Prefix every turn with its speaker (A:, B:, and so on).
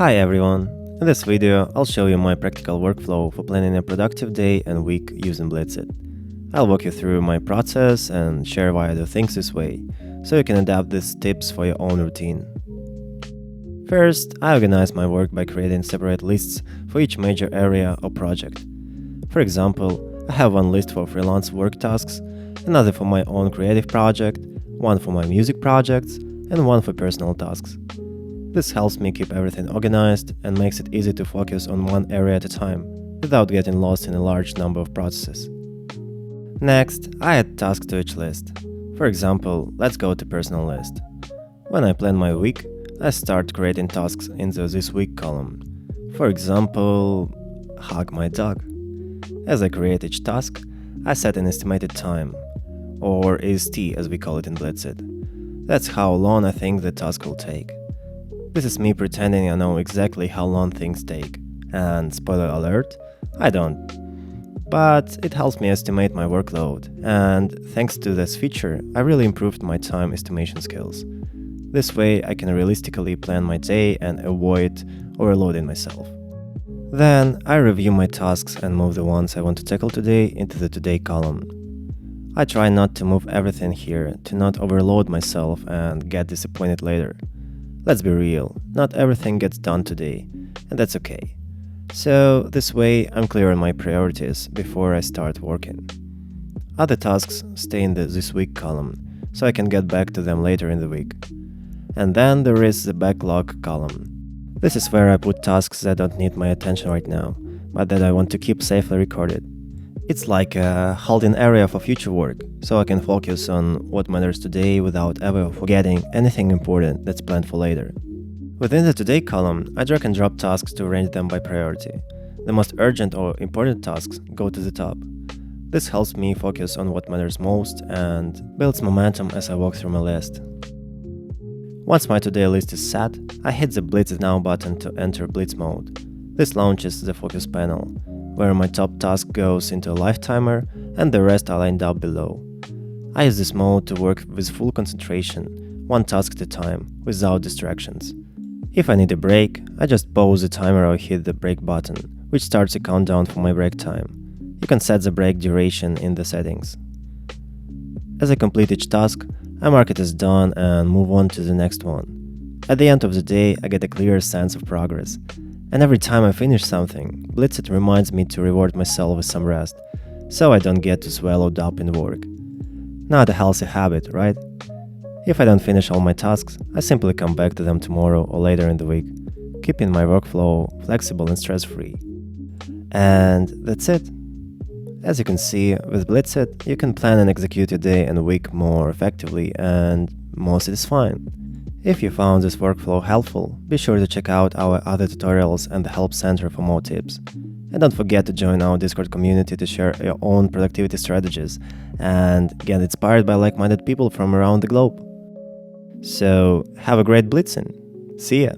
A: Hi everyone! In this video, I'll show you my practical workflow for planning a productive day and week using Blitzit. I'll walk you through my process and share why I do things this way, so you can adapt these tips for your own routine. First, I organize my work by creating separate lists for each major area or project. For example, I have one list for freelance work tasks, another for my own creative project, one for my music projects, and one for personal tasks. This helps me keep everything organized and makes it easy to focus on one area at a time, without getting lost in a large number of processes. Next, I add tasks to each list. For example, let's go to personal list. When I plan my week, I start creating tasks in the This Week column. For example, hug my dog. As I create each task, I set an estimated time, or EST as we call it in Blitzit. That's how long I think the task will take. This is me pretending I know exactly how long things take, and spoiler alert, I don't. But it helps me estimate my workload, and thanks to this feature, I really improved my time estimation skills. This way I can realistically plan my day and avoid overloading myself. Then I review my tasks and move the ones I want to tackle today into the Today column. I try not to move everything here to not overload myself and get disappointed later. Let's be real, not everything gets done today, and that's okay. So this way I'm clear on my priorities before I start working. Other tasks stay in the This Week column, so I can get back to them later in the week. And then there is the Backlog column. This is where I put tasks that don't need my attention right now, but that I want to keep safely recorded. It's like a holding area for future work, so I can focus on what matters today without ever forgetting anything important that's planned for later. Within the Today column, I drag and drop tasks to arrange them by priority. The most urgent or important tasks go to the top. This helps me focus on what matters most and builds momentum as I walk through my list. Once my Today list is set, I hit the Blitz Now button to enter Blitz Mode. This launches the focus panel, where my top task goes into a live timer and the rest are lined up below. I use this mode to work with full concentration, one task at a time, without distractions. If I need a break, I just pause the timer or hit the break button, which starts a countdown for my break time. You can set the break duration in the settings. As I complete each task, I mark it as done and move on to the next one. At the end of the day, I get a clear sense of progress. And every time I finish something, Blitzit reminds me to reward myself with some rest, so I don't get too swallowed up in work. Not a healthy habit, right? If I don't finish all my tasks, I simply come back to them tomorrow or later in the week, keeping my workflow flexible and stress-free. And that's it. As you can see, with Blitzit, you can plan and execute your day and week more effectively and more satisfying. If you found this workflow helpful, be sure to check out our other tutorials and the Help Center for more tips. And don't forget to join our Discord community to share your own productivity strategies and get inspired by like-minded people from around the globe. So, have a great blitzing. See ya!